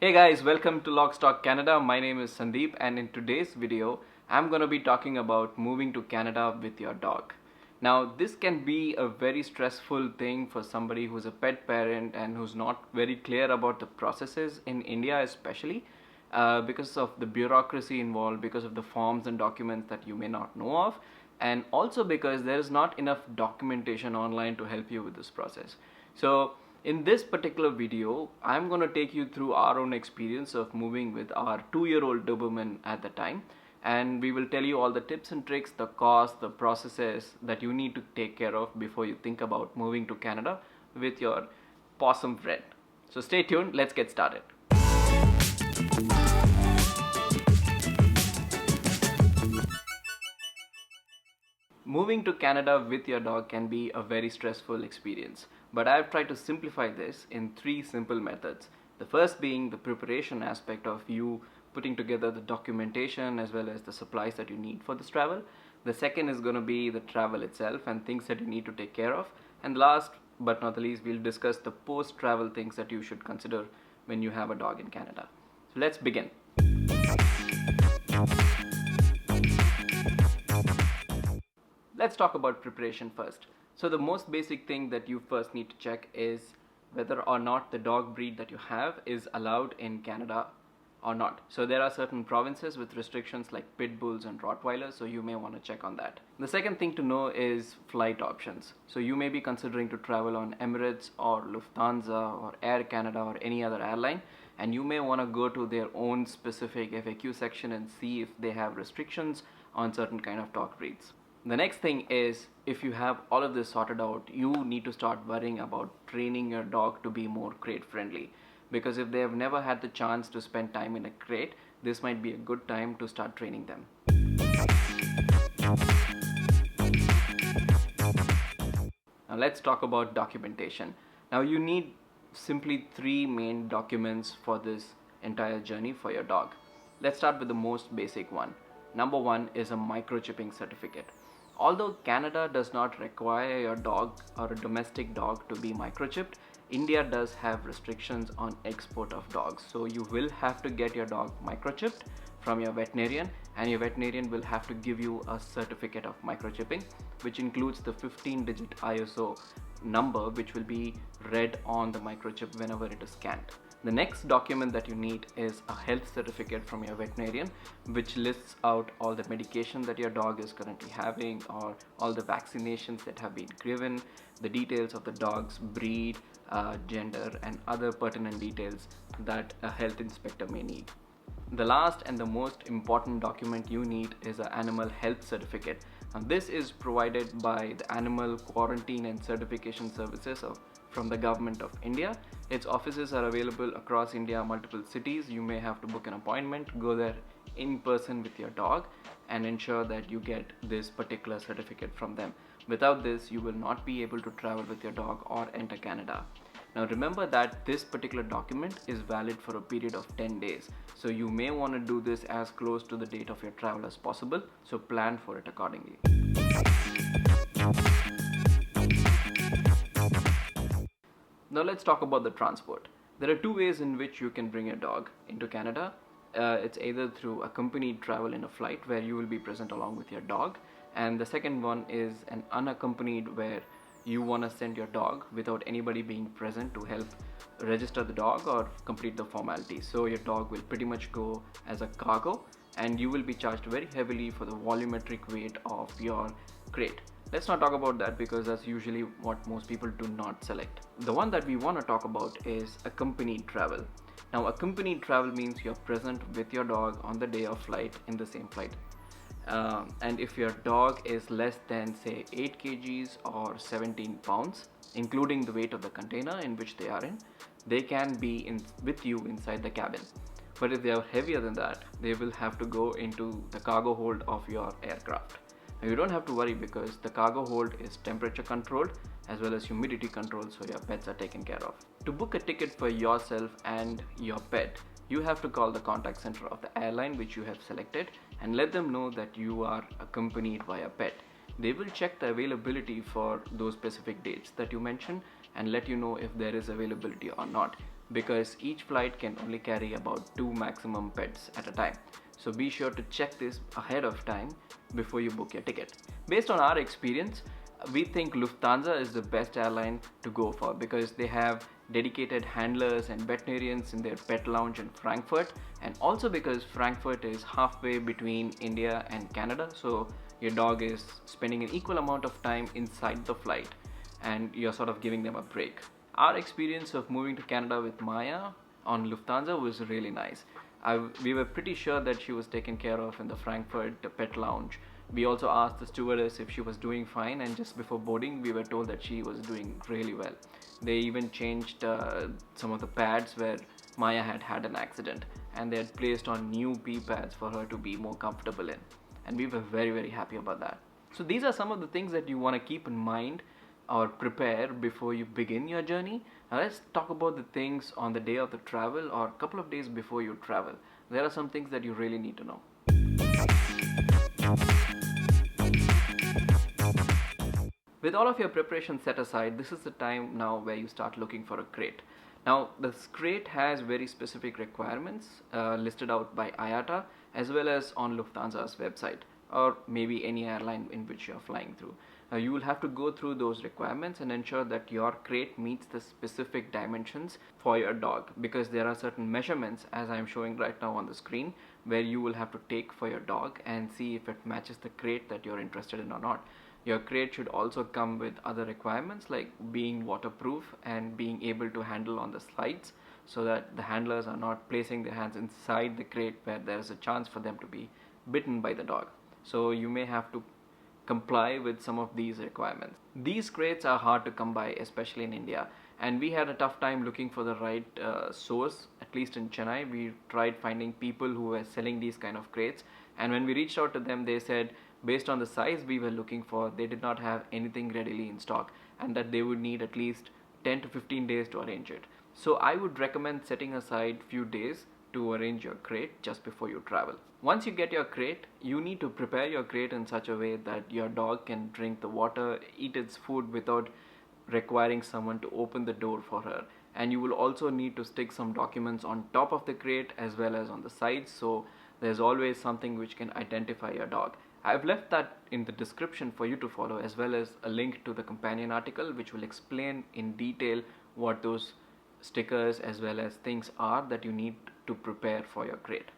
Hey guys, welcome to Lockstock Canada. My name is Sandeep, and in today's video, I'm going to be talking about moving to Canada with your dog. Now, this can be a very stressful thing for somebody who's a pet parent and who's not very clear about the processes in India, especially because of the bureaucracy involved, because of the forms and documents that you may not know of, and also because there is not enough documentation online to help you with this process. So, in this particular video, I'm going to take you through our own experience of moving with our 2-year-old Doberman at the time, and we will tell you all the tips and tricks, the cost, the processes that you need to take care of before you think about moving to Canada with your possum friend. So stay tuned, let's get started. Moving to Canada with your dog can be a very stressful experience, but I've tried to simplify this in 3 simple methods. The first being the preparation aspect of you putting together the documentation as well as the supplies that you need for this travel. The second is going to be the travel itself and things that you need to take care of. And last but not the least, we'll discuss the post-travel things that you should consider when you have a dog in Canada. So let's begin. Let's talk about preparation first. So the most basic thing that you first need to check is whether or not the dog breed that you have is allowed in Canada or not. So there are certain provinces with restrictions like pit bulls and rottweilers, so you may want to check on that. The second thing to know is flight options. So you may be considering to travel on Emirates or Lufthansa or Air Canada or any other airline, and you may want to go to their own specific FAQ section and see if they have restrictions on certain kind of dog breeds. The next thing is, if you have all of this sorted out, you need to start worrying about training your dog to be more crate friendly. Because if they have never had the chance to spend time in a crate, this might be a good time to start training them. Now let's talk about documentation. Now you need simply 3 main documents for this entire journey for your dog. Let's start with the most basic one. Number 1 is a microchipping certificate. Although Canada does not require your dog or a domestic dog to be microchipped, India does have restrictions on export of dogs. So you will have to get your dog microchipped from your veterinarian, and your veterinarian will have to give you a certificate of microchipping, which includes the 15-digit ISO number which will be read on the microchip whenever it is scanned. The next document that you need is a health certificate from your veterinarian, which lists out all the medication that your dog is currently having or all the vaccinations that have been given, the details of the dog's breed, gender, and other pertinent details that a health inspector may need. The last and the most important document you need is an animal health certificate. Now, this is provided by the Animal Quarantine and Certification Services from the Government of India. Its offices are available across India, multiple cities. You may have to book an appointment, go there in person with your dog, and ensure that you get this particular certificate from them. Without this, you will not be able to travel with your dog or enter Canada. Now remember that this particular document is valid for a period of 10 days. So you may want to do this as close to the date of your travel as possible. So plan for it accordingly. Now let's talk about the transport. There are 2 ways in which you can bring your dog into Canada. It's either through accompanied travel in a flight where you will be present along with your dog, and the second one is an unaccompanied where you want to send your dog without anybody being present to help register the dog or complete the formalities. So your dog will pretty much go as a cargo, and you will be charged very heavily for the volumetric weight of your crate. Let's not talk about that because that's usually what most people do not select. The one that we want to talk about is accompanied travel. Now, accompanied travel means you're present with your dog on the day of flight in the same flight. And if your dog is less than say 8 kgs or 17 pounds, including the weight of the container in which they are in, they can be with you inside the cabin. But if they are heavier than that, they will have to go into the cargo hold of your aircraft. Now you don't have to worry because the cargo hold is temperature controlled as well as humidity controlled, so your pets are taken care of. To book a ticket for yourself and your pet, you have to call the contact center of the airline which you have selected and let them know that you are accompanied by a pet. They will check the availability for those specific dates that you mentioned and let you know if there is availability or not. because each flight can only carry about 2 maximum pets at a time. So be sure to check this ahead of time before you book your ticket. Based on our experience, we think Lufthansa is the best airline to go for because they have dedicated handlers and veterinarians in their pet lounge in Frankfurt, and also because Frankfurt is halfway between India and Canada, so your dog is spending an equal amount of time inside the flight and you're sort of giving them a break. Our experience of moving to Canada with Maya on Lufthansa was really nice. We were pretty sure that she was taken care of in the Frankfurt pet lounge. We also asked the stewardess if she was doing fine, and just before boarding, we were told that she was doing really well. They even changed some of the pads where Maya had had an accident, and they had placed on new pee pads for her to be more comfortable in. And we were very, very happy about that. So, these are some of the things that you want to keep in mind or prepare before you begin your journey. Now let's talk about the things on the day of the travel or a couple of days before you travel. There are some things that you really need to know. With all of your preparation set aside, this is the time now where you start looking for a crate. Now, this crate has very specific requirements listed out by IATA as well as on Lufthansa's website, or maybe any airline in which you are flying through. You will have to go through those requirements and ensure that your crate meets the specific dimensions for your dog, because there are certain measurements, as I am showing right now on the screen, where you will have to take for your dog and see if it matches the crate that you're interested in or not. Your crate should also come with other requirements like being waterproof and being able to handle on the slides, so that the handlers are not placing their hands inside the crate where there is a chance for them to be bitten by the dog. So you may have to comply with some of these requirements. These crates are hard to come by, especially in India, and we had a tough time looking for the right source. At least in Chennai, we tried finding people who were selling these kind of crates, and when we reached out to them, they said based on the size we were looking for, they did not have anything readily in stock, and that they would need at least 10 to 15 days to arrange it. So I would recommend setting aside few days to arrange your crate just before you travel. Once you get your crate, you need to prepare your crate in such a way that your dog can drink the water, eat its food without requiring someone to open the door for her. And you will also need to stick some documents on top of the crate as well as on the sides, so there's always something which can identify your dog. I've left that in the description for you to follow, as well as a link to the companion article which will explain in detail what those stickers as well as things are that you need to prepare for your crate.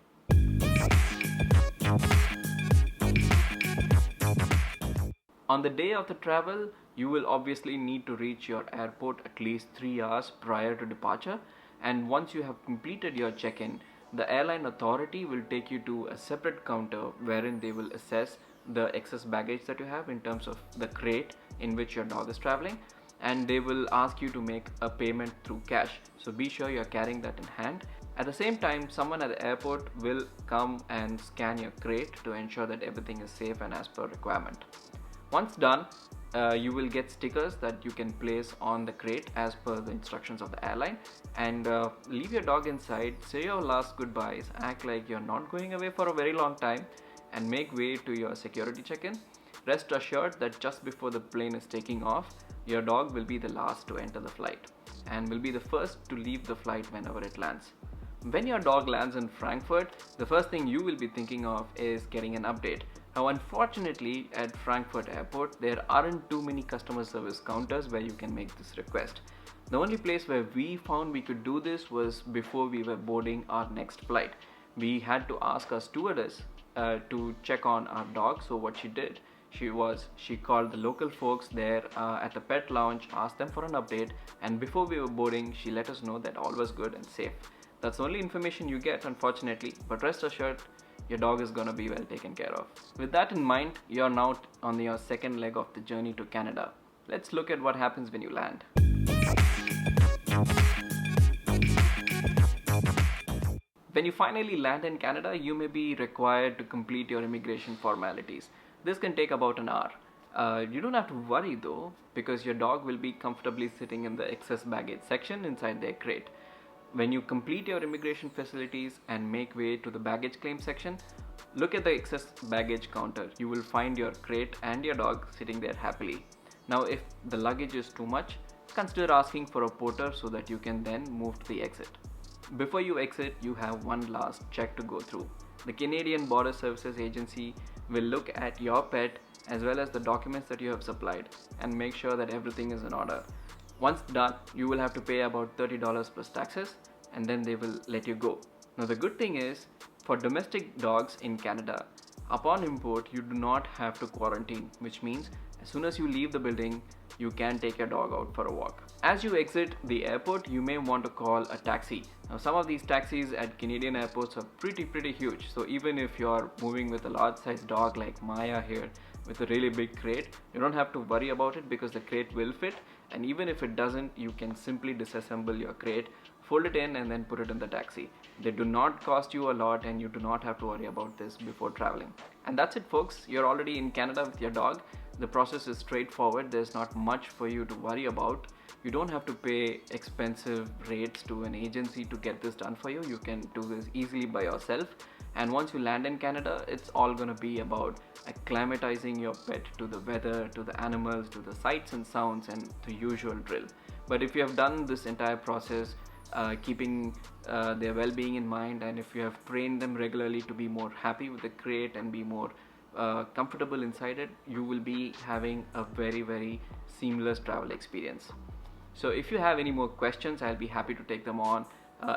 On the day of the travel, you will obviously need to reach your airport at least 3 hours prior to departure, and once you have completed your check-in, the airline authority will take you to a separate counter wherein they will assess the excess baggage that you have in terms of the crate in which your dog is traveling, and they will ask you to make a payment through cash. So be sure you're carrying that in hand. At the same time, someone at the airport will come and scan your crate to ensure that everything is safe and as per requirement. Once done, you will get stickers that you can place on the crate as per the instructions of the airline, and leave your dog inside, say your last goodbyes, act like you're not going away for a very long time, and make way to your security check-in. Rest assured that just before the plane is taking off, your dog will be the last to enter the flight and will be the first to leave the flight whenever it lands. When your dog lands in Frankfurt, the first thing you will be thinking of is getting an update. Now, unfortunately, at Frankfurt Airport, there aren't too many customer service counters where you can make this request. The only place where we found we could do this was before we were boarding our next flight. We had to ask our stewardess to check on our dog. So what she did, she called the local folks there at the pet lounge, asked them for an update, and before we were boarding, she let us know that all was good and safe. That's the only information you get, unfortunately, but rest assured, your dog is gonna be well taken care of. With that in mind, you're now on your second leg of the journey to Canada. Let's look at what happens when you land. When you finally land in Canada, you may be required to complete your immigration formalities. This can take about an hour. You don't have to worry though, because your dog will be comfortably sitting in the excess baggage section inside their crate. When you complete your immigration facilities and make way to the baggage claim section, look at the excess baggage counter. You will find your crate and your dog sitting there happily. Now, if the luggage is too much, consider asking for a porter so that you can then move to the exit. Before you exit, you have one last check to go through. The Canadian Border Services Agency will look at your pet as well as the documents that you have supplied and make sure that everything is in order. Once done, you will have to pay about $30 plus taxes, and then they will let you go. Now the good thing is, for domestic dogs in Canada, upon import you do not have to quarantine, which means as soon as you leave the building, you can take your dog out for a walk. As you exit the airport, you may want to call a taxi. Now some of these taxis at Canadian airports are pretty huge, so even if you're moving with a large size dog like Maya here with a really big crate, you don't have to worry about it because the crate will fit, and even if it doesn't, you can simply disassemble your crate, fold it in, and then put it in the taxi. They do not cost you a lot, and you do not have to worry about this before traveling. And that's it, folks. You're already in Canada with your dog. The process is straightforward. There's not much for you to worry about. You don't have to pay expensive rates to an agency to get this done for you. You can do this easily by yourself. And once you land in Canada, it's all going to be about acclimatizing your pet to the weather, to the animals, to the sights and sounds, and the usual drill. But if you have done this entire process keeping their well-being in mind, and if you have trained them regularly to be more happy with the crate and be more comfortable inside it, you will be having a very seamless travel experience. So if you have any more questions, I'll be happy to take them on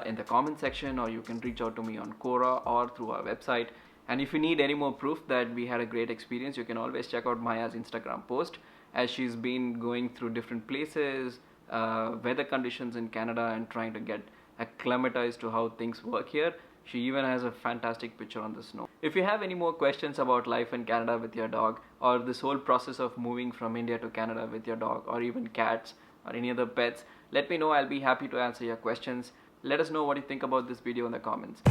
in the comment section, or you can reach out to me on Quora or through our website. And if you need any more proof that we had a great experience, you can always check out Maya's Instagram post, as she's been going through different places, weather conditions in Canada, and trying to get acclimatized to how things work here. She even has a fantastic picture on the snow. If you have any more questions about life in Canada with your dog, or this whole process of moving from India to Canada with your dog, or even cats or any other pets, let me know. I'll be happy to answer your questions. Let us know what you think about this video in the comments.